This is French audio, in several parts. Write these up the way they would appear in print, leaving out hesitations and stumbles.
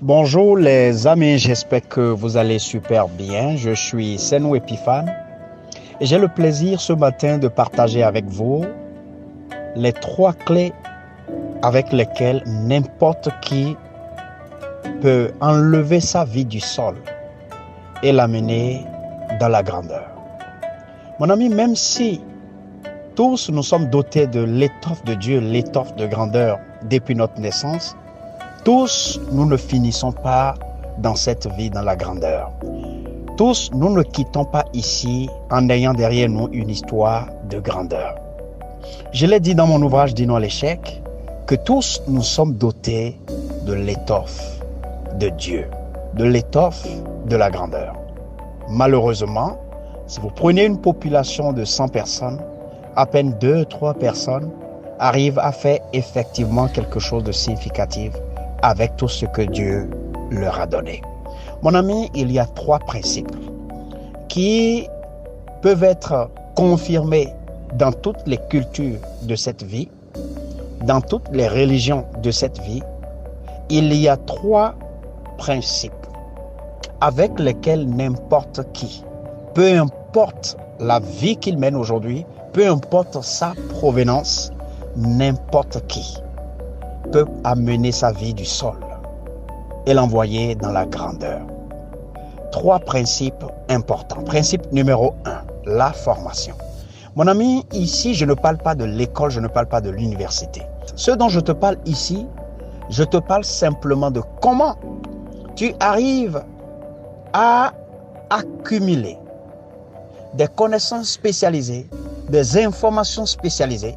Bonjour les amis, j'espère que vous allez super bien. Je suis Senou Epiphane et j'ai le plaisir ce matin de partager avec vous les 3 clés avec lesquelles n'importe qui peut enlever sa vie du sol et l'amener dans la grandeur. Mon ami, même si tous nous sommes dotés de l'étoffe de Dieu, l'étoffe de grandeur depuis notre naissance, tous, nous ne finissons pas dans cette vie, dans la grandeur. Tous, nous ne quittons pas ici en ayant derrière nous une histoire de grandeur. Je l'ai dit dans mon ouvrage Dino à l'échec, que tous nous sommes dotés de l'étoffe de Dieu, de l'étoffe de la grandeur. Malheureusement, si vous prenez une population de 100 personnes, à peine 2-3 personnes arrivent à faire effectivement quelque chose de significatif avec tout ce que Dieu leur a donné. Mon ami, il y a 3 principes qui peuvent être confirmés dans toutes les cultures de cette vie, dans toutes les religions de cette vie. Il y a 3 principes avec lesquels n'importe qui, peu importe la vie qu'il mène aujourd'hui, peu importe sa provenance, n'importe qui peut amener sa vie du sol et l'envoyer dans la grandeur. 3 principes importants. Principe numéro 1, la formation. Mon ami, ici, je ne parle pas de l'école, je ne parle pas de l'université. Ce dont je te parle ici, je te parle simplement de comment tu arrives à accumuler des connaissances spécialisées, des informations spécialisées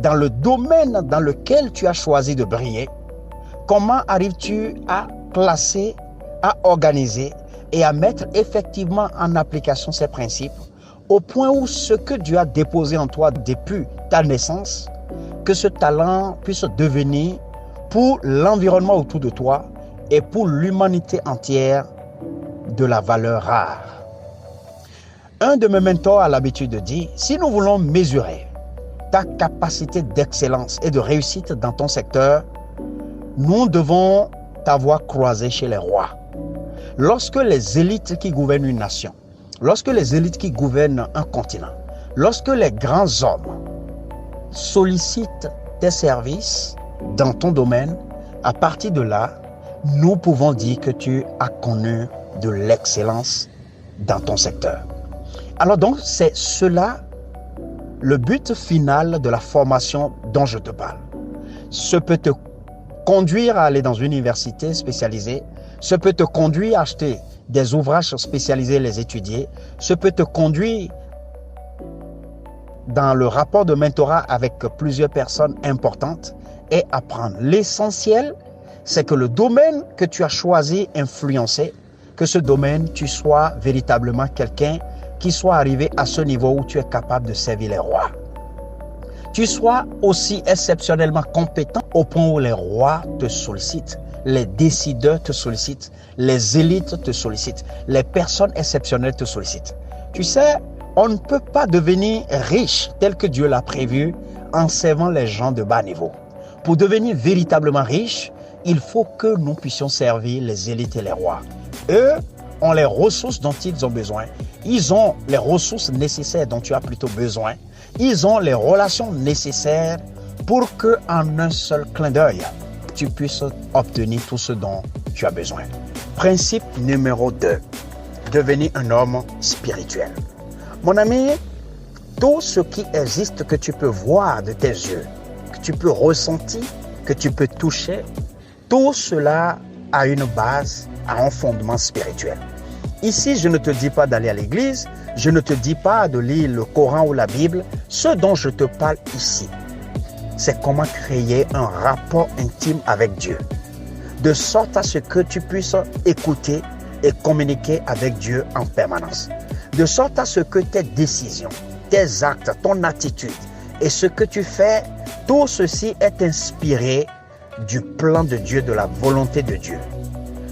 dans le domaine dans lequel tu as choisi de briller. Comment arrives-tu à classer, à organiser et à mettre effectivement en application ces principes au point où ce que Dieu a déposé en toi depuis ta naissance, que ce talent puisse devenir pour l'environnement autour de toi et pour l'humanité entière de la valeur rare. Un de mes mentors a l'habitude de dire, si nous voulons mesurer ta capacité d'excellence et de réussite dans ton secteur, nous devons t'avoir croisé chez les rois. Lorsque les élites qui gouvernent une nation, lorsque les élites qui gouvernent un continent, lorsque les grands hommes sollicitent tes services dans ton domaine, à partir de là, nous pouvons dire que tu as connu de l'excellence dans ton secteur. Alors donc, c'est cela le but final de la formation dont je te parle. Ce peut te conduire à aller dans une université spécialisée, ce peut te conduire à acheter des ouvrages spécialisés et les étudier, ce peut te conduire dans le rapport de mentorat avec plusieurs personnes importantes et apprendre. L'essentiel, c'est que le domaine que tu as choisi influencer, que ce domaine, tu sois véritablement quelqu'un qui soit arrivé à ce niveau où tu es capable de servir les rois. Tu sois aussi exceptionnellement compétent au point où les rois te sollicitent, les décideurs te sollicitent, les élites te sollicitent, les personnes exceptionnelles te sollicitent. Tu sais, on ne peut pas devenir riche tel que Dieu l'a prévu en servant les gens de bas niveau. Pour devenir véritablement riche, il faut que nous puissions servir les élites et les rois. Eux ont les ressources dont ils ont besoin. Ils ont les ressources nécessaires dont tu as plutôt besoin. Ils ont les relations nécessaires pour qu'en un seul clin d'œil, tu puisses obtenir tout ce dont tu as besoin. Principe numéro 2, devenir un homme spirituel. Mon ami, tout ce qui existe que tu peux voir de tes yeux, que tu peux ressentir, que tu peux toucher, tout cela a une base, a un fondement spirituel. Ici, je ne te dis pas d'aller à l'église, je ne te dis pas de lire le Coran ou la Bible. Ce dont je te parle ici, c'est comment créer un rapport intime avec Dieu, de sorte à ce que tu puisses écouter et communiquer avec Dieu en permanence, de sorte à ce que tes décisions, tes actes, ton attitude et ce que tu fais, tout ceci est inspiré du plan de Dieu, de la volonté de Dieu.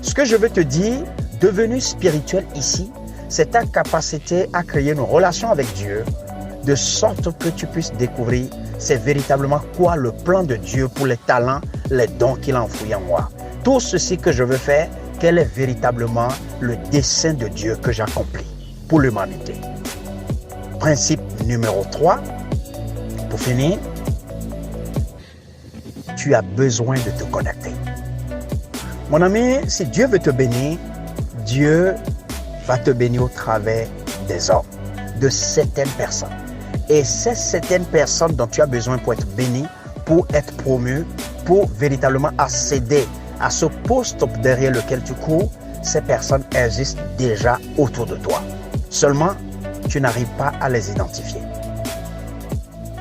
Ce que je veux te dire, devenu spirituel ici, c'est ta capacité à créer une relation avec Dieu de sorte que tu puisses découvrir c'est véritablement quoi le plan de Dieu pour les talents, les dons qu'il a enfouis en moi. tout ceci que je veux faire, quel est véritablement le dessein de Dieu que j'accomplis pour l'humanité. Principe numéro 3, pour finir, tu as besoin de te connecter. Mon ami, si Dieu veut te bénir, Dieu va te bénir au travers des hommes, de certaines personnes. Et ces certaines personnes dont tu as besoin pour être béni, pour être promu, pour véritablement accéder à ce poste derrière lequel tu cours, ces personnes existent déjà autour de toi. Seulement, tu n'arrives pas à les identifier.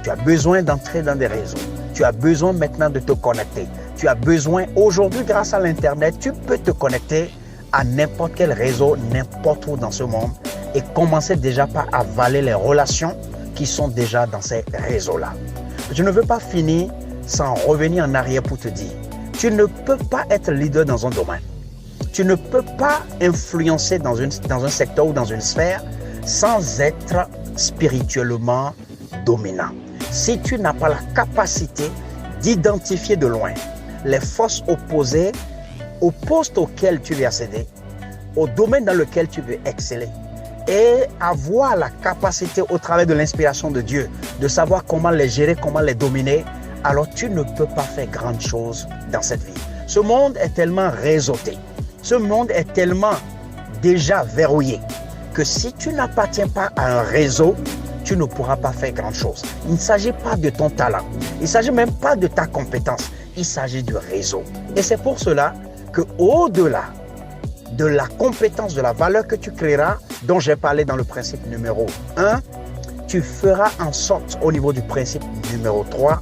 Tu as besoin d'entrer dans des réseaux. Tu as besoin maintenant de te connecter. Tu as besoin, aujourd'hui, grâce à l'Internet, tu peux te connecter à n'importe quel réseau, n'importe où dans ce monde et commencer déjà par avaler les relations qui sont déjà dans ces réseaux-là. Je ne veux pas finir sans revenir en arrière pour te dire, tu ne peux pas être leader dans un domaine. Tu ne peux pas influencer dans un secteur ou dans une sphère sans être spirituellement dominant. Si tu n'as pas la capacité d'identifier de loin les forces opposées au poste auquel tu veux accéder, au domaine dans lequel tu veux exceller, et avoir la capacité au travers de l'inspiration de Dieu de savoir comment les gérer, comment les dominer, alors tu ne peux pas faire grande chose dans cette vie. Ce monde est tellement réseauté, ce monde est tellement déjà verrouillé que si tu n'appartiens pas à un réseau, tu ne pourras pas faire grand chose. Il ne s'agit pas de ton talent, il ne s'agit même pas de ta compétence, il s'agit du réseau. Et c'est pour cela que au-delà de la compétence, de la valeur que tu créeras, dont j'ai parlé dans le principe numéro 1, tu feras en sorte au niveau du principe numéro 3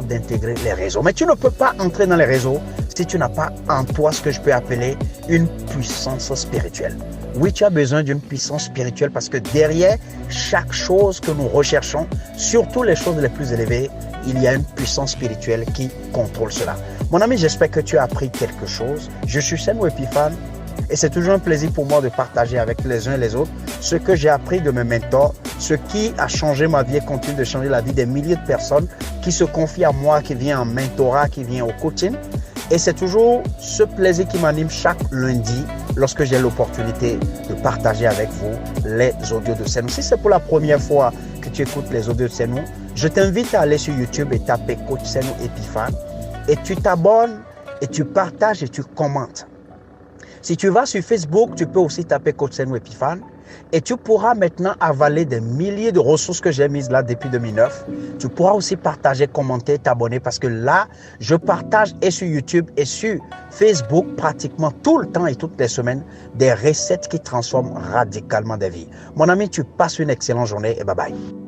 d'intégrer les réseaux. Mais tu ne peux pas entrer dans les réseaux si tu n'as pas en toi ce que je peux appeler une puissance spirituelle. Oui, tu as besoin d'une puissance spirituelle parce que derrière chaque chose que nous recherchons, surtout les choses les plus élevées, il y a une puissance spirituelle qui contrôle cela. Mon ami, j'espère que tu as appris quelque chose. Je suis Senou Epiphane et c'est toujours un plaisir pour moi de partager avec les uns et les autres ce que j'ai appris de mes mentors, ce qui a changé ma vie et continue de changer la vie des milliers de personnes qui se confient à moi, qui viennent en mentorat, qui viennent au coaching. Et c'est toujours ce plaisir qui m'anime chaque lundi lorsque j'ai l'opportunité de partager avec vous les audios de Senou. Si c'est pour la première fois que tu écoutes les audios de Senou, je t'invite à aller sur YouTube et taper Coach Senou Epiphane et tu t'abonnes et tu partages et tu commentes. Si tu vas sur Facebook, tu peux aussi taper Coach Senou Epiphane et tu pourras maintenant avaler des milliers de ressources que j'ai mises là depuis 2009. Tu pourras aussi partager, commenter, t'abonner parce que là, je partage et sur YouTube et sur Facebook pratiquement tout le temps et toutes les semaines des recettes qui transforment radicalement des vies. Mon ami, tu passes une excellente journée et bye bye.